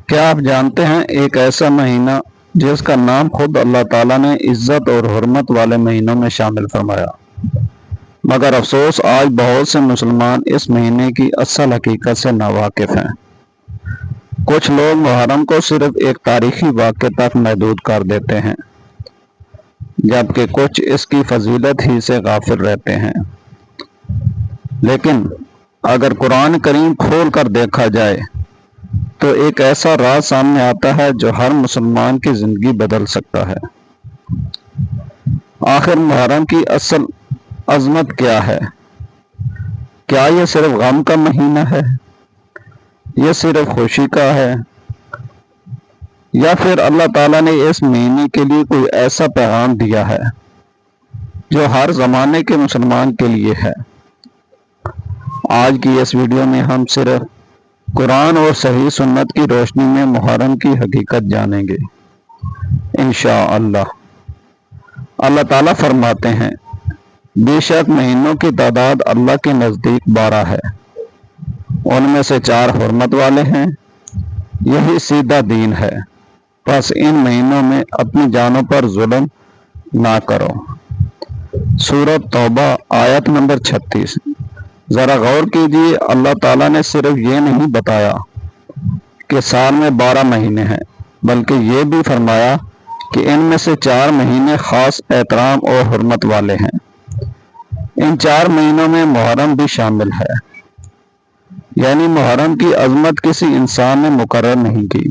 کیا آپ جانتے ہیں ایک ایسا مہینہ جس کا نام خود اللہ تعالیٰ نے عزت اور حرمت والے مہینوں میں شامل فرمایا، مگر افسوس آج بہت سے مسلمان اس مہینے کی اصل حقیقت سے ناواقف ہیں۔ کچھ لوگ محرم کو صرف ایک تاریخی واقعے تک محدود کر دیتے ہیں، جبکہ کچھ اس کی فضیلت ہی سے غافل رہتے ہیں۔ لیکن اگر قرآن کریم کھول کر دیکھا جائے تو ایک ایسا راز سامنے آتا ہے جو ہر مسلمان کی زندگی بدل سکتا ہے۔ آخر محرم کی اصل عظمت کیا ہے؟ کیا یہ صرف غم کا مہینہ ہے؟ یہ صرف خوشی کا ہے؟ یا پھر اللہ تعالیٰ نے اس مہینے کے لیے کوئی ایسا پیغام دیا ہے جو ہر زمانے کے مسلمان کے لیے ہے؟ آج کی اس ویڈیو میں ہم صرف قرآن اور صحیح سنت کی روشنی میں محرم کی حقیقت جانیں گے، انشاءاللہ۔ اللہ تعالیٰ فرماتے ہیں، بے شک مہینوں کی تعداد اللہ کے نزدیک 12 ہے، ان میں سے 4 حرمت والے ہیں، یہی سیدھا دین ہے، پس ان مہینوں میں اپنی جانوں پر ظلم نہ کرو۔ سورۃ توبہ آیت نمبر 36۔ ذرا غور کیجیے، اللہ تعالیٰ نے صرف یہ نہیں بتایا کہ سال میں 12 مہینے ہیں، بلکہ یہ بھی فرمایا کہ ان میں سے 4 مہینے خاص احترام اور حرمت والے ہیں۔ ان 4 مہینوں میں محرم بھی شامل ہے، یعنی محرم کی عظمت کسی انسان نے مقرر نہیں کی،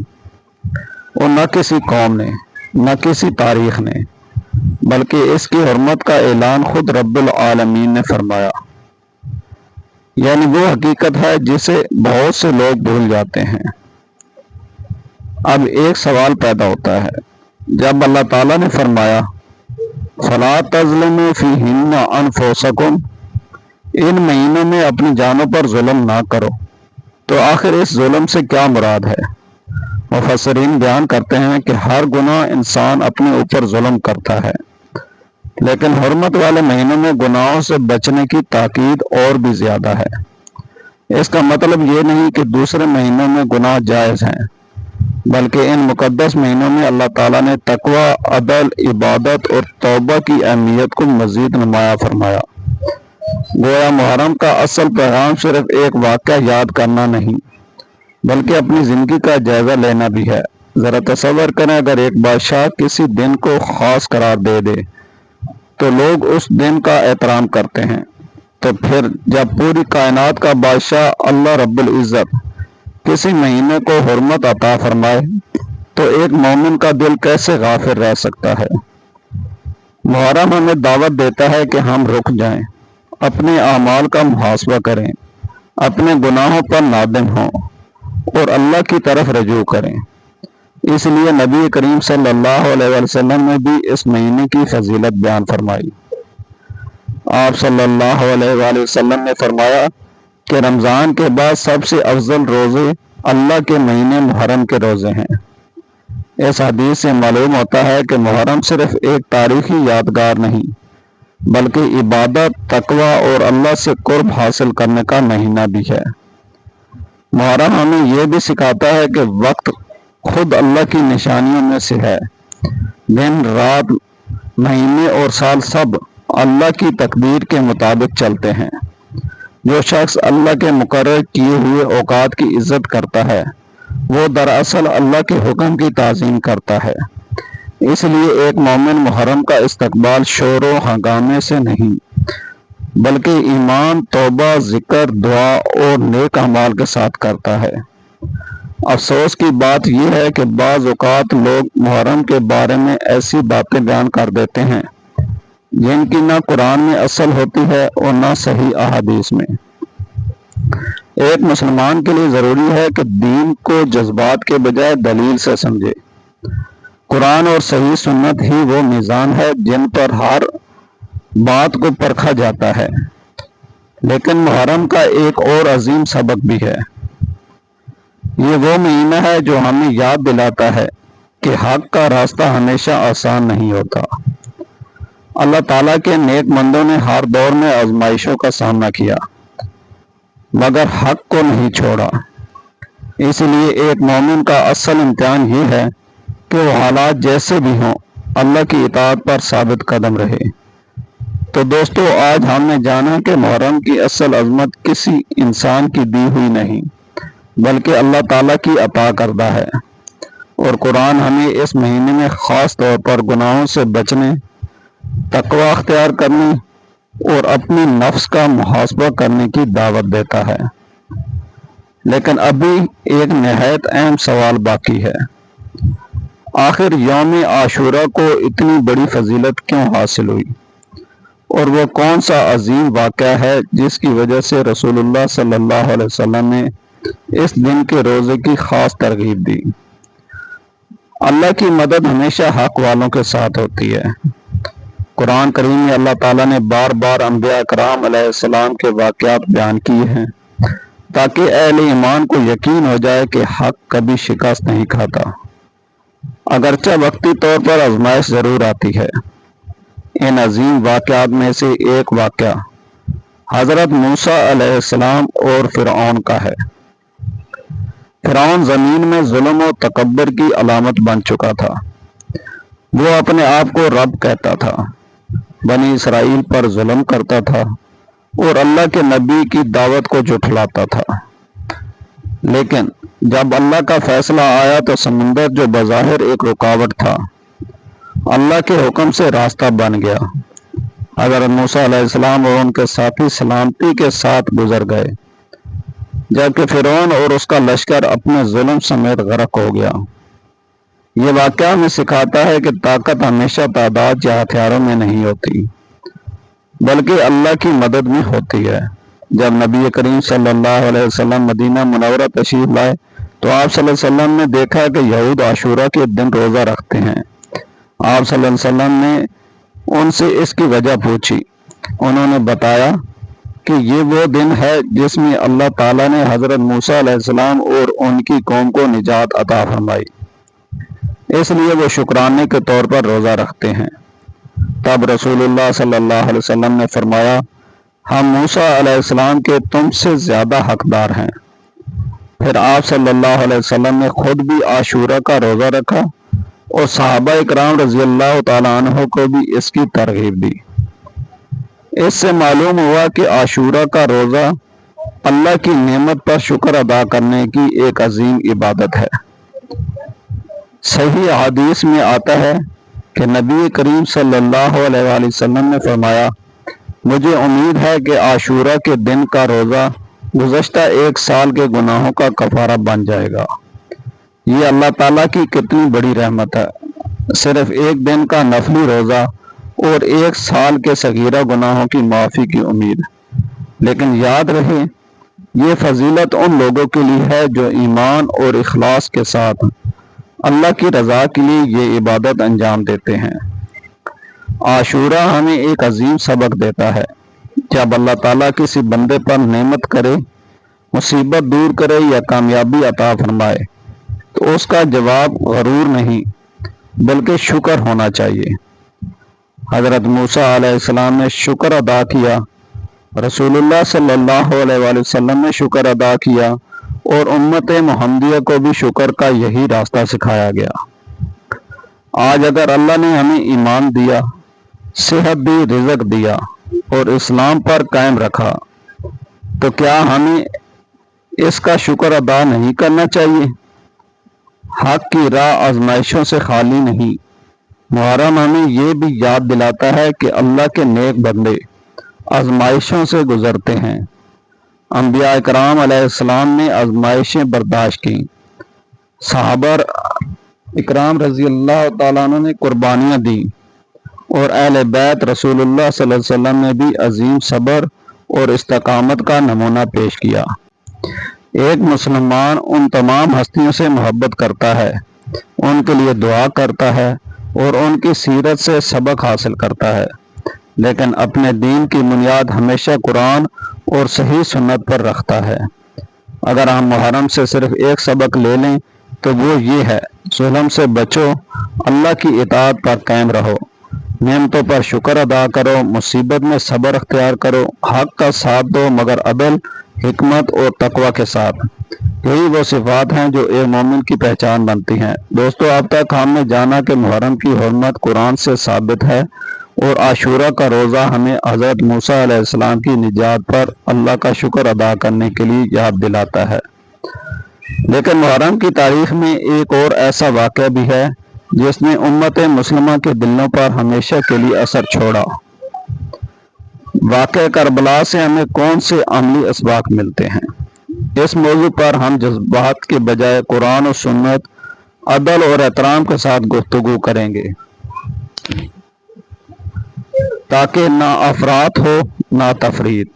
اور نہ کسی قوم نے، نہ کسی تاریخ نے، بلکہ اس کی حرمت کا اعلان خود رب العالمین نے فرمایا۔ یعنی وہ حقیقت ہے جسے بہت سے لوگ بھول جاتے ہیں۔ اب ایک سوال پیدا ہوتا ہے، جب اللہ تعالیٰ نے فرمایا فَلَا تَظْلِمُوا فِيهِنَّ أَنفُسَكُمْ، ان مہینوں میں اپنی جانوں پر ظلم نہ کرو، تو آخر اس ظلم سے کیا مراد ہے؟ مفسرین بیان کرتے ہیں کہ ہر گناہ انسان اپنے اوپر ظلم کرتا ہے، لیکن حرمت والے مہینوں میں گناہوں سے بچنے کی تاکید اور بھی زیادہ ہے۔ اس کا مطلب یہ نہیں کہ دوسرے مہینوں میں گناہ جائز ہیں، بلکہ ان مقدس مہینوں میں اللہ تعالیٰ نے تقوی، عدل، عبادت اور توبہ کی اہمیت کو مزید نمایاں فرمایا۔ گویا محرم کا اصل پیغام صرف ایک واقعہ یاد کرنا نہیں، بلکہ اپنی زندگی کا جائزہ لینا بھی ہے۔ ذرا تصور کریں، اگر ایک بادشاہ کسی دن کو خاص قرار دے دے تو لوگ اس دن کا احترام کرتے ہیں، تو پھر جب پوری کائنات کا بادشاہ اللہ رب العزت کسی مہینے کو حرمت عطا فرمائے تو ایک مومن کا دل کیسے غافل رہ سکتا ہے؟ محرم ہمیں دعوت دیتا ہے کہ ہم رک جائیں، اپنے اعمال کا محاسبہ کریں، اپنے گناہوں پر نادم ہوں اور اللہ کی طرف رجوع کریں۔ اس لیے نبی کریم صلی اللہ علیہ وسلم نے بھی اس مہینے کی فضیلت بیان فرمائی۔ آپ صلی اللہ علیہ وآلہ وسلم نے فرمایا کہ رمضان کے بعد سب سے افضل روزے اللہ کے مہینے محرم کے روزے ہیں۔ اس حدیث سے معلوم ہوتا ہے کہ محرم صرف ایک تاریخی یادگار نہیں، بلکہ عبادت، تقوی اور اللہ سے قرب حاصل کرنے کا مہینہ بھی ہے۔ محرم ہمیں یہ بھی سکھاتا ہے کہ وقت خود اللہ کی نشانیوں میں سے ہے۔ دن، رات، مہینے اور سال سب اللہ کی تقدیر کے مطابق چلتے ہیں۔ جو شخص اللہ کے مقرر کیے ہوئے اوقات کی عزت کرتا ہے، وہ دراصل اللہ کے حکم کی تعظیم کرتا ہے۔ اس لیے ایک مومن محرم کا استقبال شور و ہنگامے سے نہیں، بلکہ ایمان، توبہ، ذکر، دعا اور نیک اعمال کے ساتھ کرتا ہے۔ افسوس کی بات یہ ہے کہ بعض اوقات لوگ محرم کے بارے میں ایسی باتیں بیان کر دیتے ہیں جن کی نہ قرآن میں اصل ہوتی ہے اور نہ صحیح احادیث میں۔ ایک مسلمان کے لیے ضروری ہے کہ دین کو جذبات کے بجائے دلیل سے سمجھے۔ قرآن اور صحیح سنت ہی وہ میزان ہے جن پر ہر بات کو پرکھا جاتا ہے۔ لیکن محرم کا ایک اور عظیم سبق بھی ہے۔ یہ وہ مہینہ ہے جو ہمیں یاد دلاتا ہے کہ حق کا راستہ ہمیشہ آسان نہیں ہوتا۔ اللہ تعالیٰ کے نیک بندوں نے ہر دور میں آزمائشوں کا سامنا کیا، مگر حق کو نہیں چھوڑا۔ اس لیے ایک مومن کا اصل امتحان یہ ہے کہ وہ حالات جیسے بھی ہوں اللہ کی اطاعت پر ثابت قدم رہے۔ تو دوستو، آج ہم نے جانا کہ محرم کی اصل عظمت کسی انسان کی دی ہوئی نہیں بلکہ اللہ تعالیٰ کی عطا کردہ ہے، اور قرآن ہمیں اس مہینے میں خاص طور پر گناہوں سے بچنے، تقوی اختیار کرنے اور اپنی نفس کا محاسبہ کرنے کی دعوت دیتا ہے۔ لیکن ابھی ایک نہایت اہم سوال باقی ہے، آخر یوم عاشورہ کو اتنی بڑی فضیلت کیوں حاصل ہوئی، اور وہ کون سا عظیم واقعہ ہے جس کی وجہ سے رسول اللہ صلی اللہ علیہ وسلم نے اس دن کے روزے کی خاص ترغیب دی۔ اللہ کی مدد ہمیشہ حق والوں کے ساتھ ہوتی ہے۔ قرآن کریم میں اللہ تعالیٰ نے بار بار انبیاء کرام علیہ السلام کے واقعات بیان کیے ہیں تاکہ اہل ایمان کو یقین ہو جائے کہ حق کبھی شکست نہیں کھاتا، اگرچہ وقتی طور پر آزمائش ضرور آتی ہے۔ ان عظیم واقعات میں سے ایک واقعہ حضرت موسیٰ علیہ السلام اور فرعون کا ہے۔ فرعون زمین میں ظلم و تکبر کی علامت بن چکا تھا۔ وہ اپنے آپ کو رب کہتا تھا، بنی اسرائیل پر ظلم کرتا تھا اور اللہ کے نبی کی دعوت کو جھٹلاتا تھا۔ لیکن جب اللہ کا فیصلہ آیا تو سمندر جو بظاہر ایک رکاوٹ تھا، اللہ کے حکم سے راستہ بن گیا۔ حضرت موسیٰ علیہ السلام اور ان کے ساتھی سلامتی کے ساتھ گزر گئے، جبکہ فرعون اور اس کا لشکر اپنے ظلم سمیت غرق ہو گیا۔ یہ واقعہ ہمیں سکھاتا ہے کہ طاقت ہمیشہ تعداد یا ہتھیاروں میں نہیں ہوتی بلکہ اللہ کی مدد میں ہوتی ہے۔ جب نبی کریم صلی اللہ علیہ وسلم مدینہ منورہ تشریف لائے تو آپ صلی اللہ علیہ وسلم نے دیکھا کہ یہود عاشورہ کے دن روزہ رکھتے ہیں۔ آپ صلی اللہ علیہ وسلم نے ان سے اس کی وجہ پوچھی۔ انہوں نے بتایا کہ یہ وہ دن ہے جس میں اللہ تعالیٰ نے حضرت موسیٰ علیہ السلام اور ان کی قوم کو نجات عطا فرمائی، اس لیے وہ شکرانے کے طور پر روزہ رکھتے ہیں۔ تب رسول اللہ صلی اللہ علیہ وسلم نے فرمایا، ہم موسیٰ علیہ السلام کے تم سے زیادہ حقدار ہیں۔ پھر آپ صلی اللہ علیہ وسلم نے خود بھی عاشورہ کا روزہ رکھا اور صحابہ اکرام رضی اللہ تعالیٰ عنہ کو بھی اس کی ترغیب دی۔ اس سے معلوم ہوا کہ عاشورہ کا روزہ اللہ کی نعمت پر شکر ادا کرنے کی ایک عظیم عبادت ہے۔ صحیح حدیث میں آتا ہے کہ نبی کریم صلی اللہ علیہ وآلہ وسلم نے فرمایا، مجھے امید ہے کہ عاشورہ کے دن کا روزہ گزشتہ ایک سال کے گناہوں کا کفارہ بن جائے گا۔ یہ اللہ تعالیٰ کی کتنی بڑی رحمت ہے، صرف ایک دن کا نفلی روزہ اور ایک سال کے صغیرہ گناہوں کی معافی کی امید۔ لیکن یاد رہے، یہ فضیلت ان لوگوں کے لیے ہے جو ایمان اور اخلاص کے ساتھ اللہ کی رضا کے لیے یہ عبادت انجام دیتے ہیں۔ عاشورہ ہمیں ایک عظیم سبق دیتا ہے، جب اللہ تعالیٰ کسی بندے پر نعمت کرے، مصیبت دور کرے یا کامیابی عطا فرمائے تو اس کا جواب غرور نہیں بلکہ شکر ہونا چاہیے۔ حضرت موسیٰ علیہ السلام نے شکر ادا کیا، رسول اللہ صلی اللہ علیہ وآلہ وسلم نے شکر ادا کیا، اور امت محمدیہ کو بھی شکر کا یہی راستہ سکھایا گیا۔ آج اگر اللہ نے ہمیں ایمان دیا، صحت دی، رزق دیا اور اسلام پر قائم رکھا تو کیا ہمیں اس کا شکر ادا نہیں کرنا چاہیے؟ حق کی راہ آزمائشوں سے خالی نہیں۔ محرم ہمیں یہ بھی یاد دلاتا ہے کہ اللہ کے نیک بندے آزمائشوں سے گزرتے ہیں۔ انبیاء کرام علیہ السلام نے آزمائشیں برداشت کی، صحابہ اکرام رضی اللہ تعالیٰ عنہ نے قربانیاں دی، اور اہل بیت رسول اللہ صلی اللہ علیہ وسلم نے بھی عظیم صبر اور استقامت کا نمونہ پیش کیا۔ ایک مسلمان ان تمام ہستیوں سے محبت کرتا ہے، ان کے لیے دعا کرتا ہے اور ان کی سیرت سے سبق حاصل کرتا ہے، لیکن اپنے دین کی بنیاد ہمیشہ قرآن اور صحیح سنت پر رکھتا ہے۔ اگر ہم محرم سے صرف ایک سبق لے لیں تو وہ یہ ہے، ظلم سے بچو، اللہ کی اطاعت پر قائم رہو، نعمتوں پر شکر ادا کرو، مصیبت میں صبر اختیار کرو، حق کا ساتھ دو مگر عدل، حکمت اور تقوی کے ساتھ۔ یہی وہ صفات ہیں جو ایک مومن کی پہچان بنتی ہیں۔ دوستو، اب تک ہم نے جانا کہ محرم کی حرمت قرآن سے ثابت ہے، اور عاشورہ کا روزہ ہمیں حضرت موسیٰ علیہ السلام کی نجات پر اللہ کا شکر ادا کرنے کے لیے یاد دلاتا ہے۔ لیکن محرم کی تاریخ میں ایک اور ایسا واقعہ بھی ہے جس نے امت مسلمہ کے دلوں پر ہمیشہ کے لیے اثر چھوڑا۔ واقعہ کربلا سے ہمیں کون سے عملی اسباق ملتے ہیں؟ اس موضوع پر ہم جذبات کے بجائے قرآن و سنت، عدل اور احترام کے ساتھ گفتگو کریں گے، تاکہ نہ افراط ہو نہ تفریط،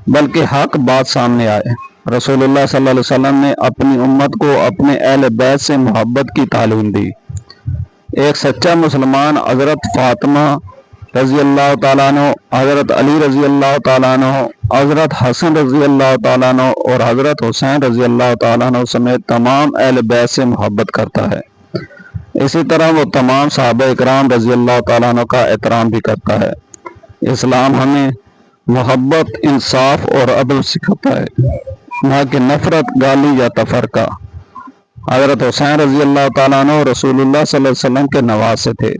بلکہ حق بات سامنے آئے۔ رسول اللہ صلی اللہ علیہ وسلم نے اپنی امت کو اپنے اہل بیت سے محبت کی تعلیم دی۔ ایک سچا مسلمان حضرت فاطمہ رضی اللہ تعالیٰ عنہ، حضرت علی رضی اللہ تعالیٰ عنہ، حضرت حسن رضی اللہ تعالیٰ عنہ اور حضرت حسین رضی اللہ تعالیٰ عنہ سمیت تمام اہل بیت سے محبت کرتا ہے۔ اسی طرح وہ تمام صحابہ اکرام رضی اللہ تعالیٰ عنہ کا احترام بھی کرتا ہے۔ اسلام ہمیں محبت، انصاف اور عدل سکھاتا ہے، نہ کہ نفرت، گالی یا تفرقہ۔ حضرت حسین رضی اللہ تعالیٰ عنہ رسول اللہ صلی اللہ علیہ وسلم کے نواسے تھے۔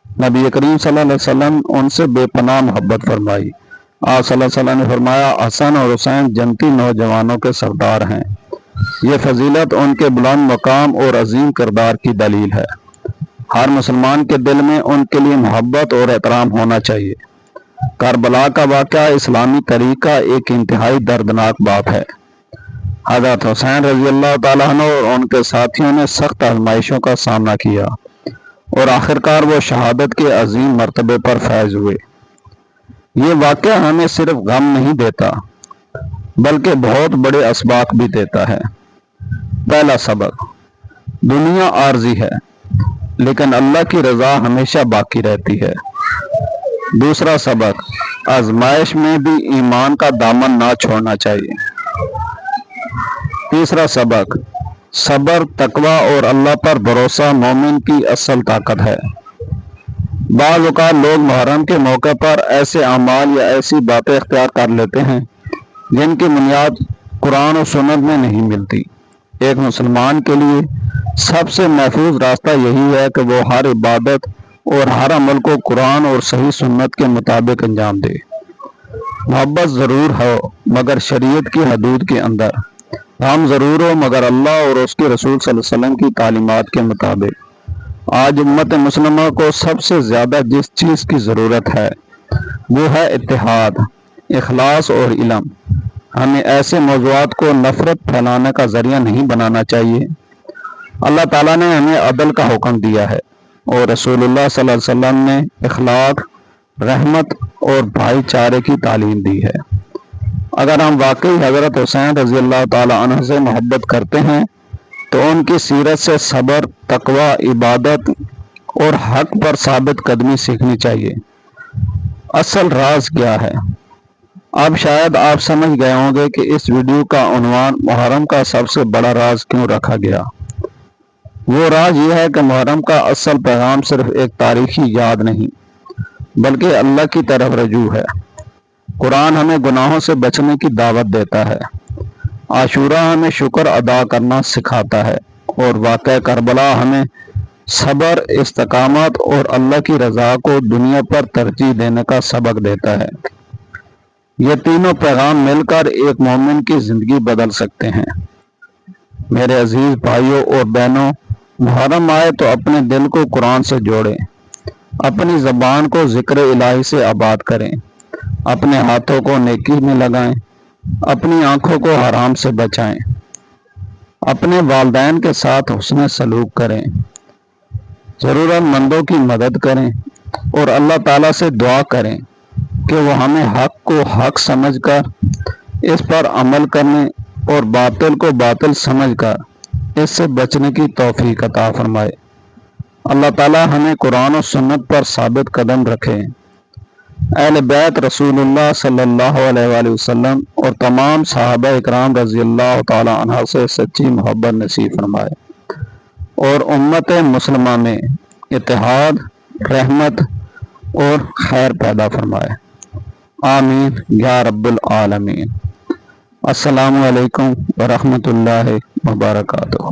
نبی کریم صلی اللہ علیہ وسلم ان سے بے پناہ محبت فرمائی۔ آپ صلی اللہ علیہ وسلم نے فرمایا، حسن اور حسین جنتی نوجوانوں کے سردار ہیں۔ یہ فضیلت ان کے بلند مقام اور عظیم کردار کی دلیل ہے۔ ہر مسلمان کے دل میں ان کے لیے محبت اور احترام ہونا چاہیے۔ کربلا کا واقعہ اسلامی تاریخ کا ایک انتہائی دردناک باب ہے۔ حضرت حسین رضی اللہ تعالیٰ عنہ اور ان کے ساتھیوں نے سخت آزمائشوں کا سامنا کیا، اور آخرکار وہ شہادت کے عظیم مرتبے پر فائز ہوئے۔ یہ واقعہ ہمیں صرف غم نہیں دیتا بلکہ بہت بڑے اسباق بھی دیتا ہے۔ پہلا سبق، دنیا عارضی ہے لیکن اللہ کی رضا ہمیشہ باقی رہتی ہے۔ دوسرا سبق، آزمائش میں بھی ایمان کا دامن نہ چھوڑنا چاہیے۔ تیسرا سبق، صبر، تقوی اور اللہ پر بھروسہ مومن کی اصل طاقت ہے۔ بعض اوقات لوگ محرم کے موقع پر ایسے اعمال یا ایسی باتیں اختیار کر لیتے ہیں جن کی بنیاد قرآن و سنت میں نہیں ملتی۔ ایک مسلمان کے لیے سب سے محفوظ راستہ یہی ہے کہ وہ ہر عبادت اور ہر عمل کو قرآن اور صحیح سنت کے مطابق انجام دے۔ محبت ضرور ہو مگر شریعت کی حدود کے اندر، غم ضرور ہو مگر اللہ اور اس کے رسول صلی اللہ علیہ وسلم کی تعلیمات کے مطابق۔ آج امت مسلمہ کو سب سے زیادہ جس چیز کی ضرورت ہے وہ ہے اتحاد، اخلاص اور علم۔ ہمیں ایسے موضوعات کو نفرت پھیلانے کا ذریعہ نہیں بنانا چاہیے۔ اللہ تعالیٰ نے ہمیں عدل کا حکم دیا ہے، اور رسول اللہ صلی اللہ علیہ وسلم نے اخلاق، رحمت اور بھائی چارے کی تعلیم دی ہے۔ اگر ہم واقعی حضرت حسین رضی اللہ تعالیٰ عنہ سے محبت کرتے ہیں تو ان کی سیرت سے صبر، تقوی، عبادت اور حق پر ثابت قدمی سیکھنی چاہیے۔ اصل راز کیا ہے؟ اب شاید آپ سمجھ گئے ہوں گے کہ اس ویڈیو کا عنوان محرم کا سب سے بڑا راز کیوں رکھا گیا۔ وہ راز یہ ہے کہ محرم کا اصل پیغام صرف ایک تاریخی یاد نہیں بلکہ اللہ کی طرف رجوع ہے۔ قرآن ہمیں گناہوں سے بچنے کی دعوت دیتا ہے، عاشورہ ہمیں شکر ادا کرنا سکھاتا ہے، اور واقعہ کربلا ہمیں صبر، استقامت اور اللہ کی رضا کو دنیا پر ترجیح دینے کا سبق دیتا ہے۔ یہ تینوں پیغام مل کر ایک مومن کی زندگی بدل سکتے ہیں۔ میرے عزیز بھائیوں اور بہنوں، محرم آئے تو اپنے دل کو قرآن سے جوڑیں، اپنی زبان کو ذکر الہی سے آباد کریں، اپنے ہاتھوں کو نیکی میں لگائیں، اپنی آنکھوں کو حرام سے بچائیں، اپنے والدین کے ساتھ حسن سلوک کریں، ضرورت مندوں کی مدد کریں، اور اللہ تعالیٰ سے دعا کریں کہ وہ ہمیں حق کو حق سمجھ کر اس پر عمل کرنے اور باطل کو باطل سمجھ کر اس سے بچنے کی توفیق عطا فرمائے۔ اللہ تعالیٰ ہمیں قرآن و سنت پر ثابت قدم رکھے، اہل بیت رسول اللہ صلی اللہ علیہ وآلہ وسلم اور تمام صحابہ اکرام رضی اللہ تعالی عنہ سے سچی محبت نصیب فرمائے، اور امت مسلمہ میں اتحاد، رحمت اور خیر پیدا فرمائے۔ آمین یا رب العالمین۔ السلام علیکم ورحمۃ اللہ وبرکاتہ۔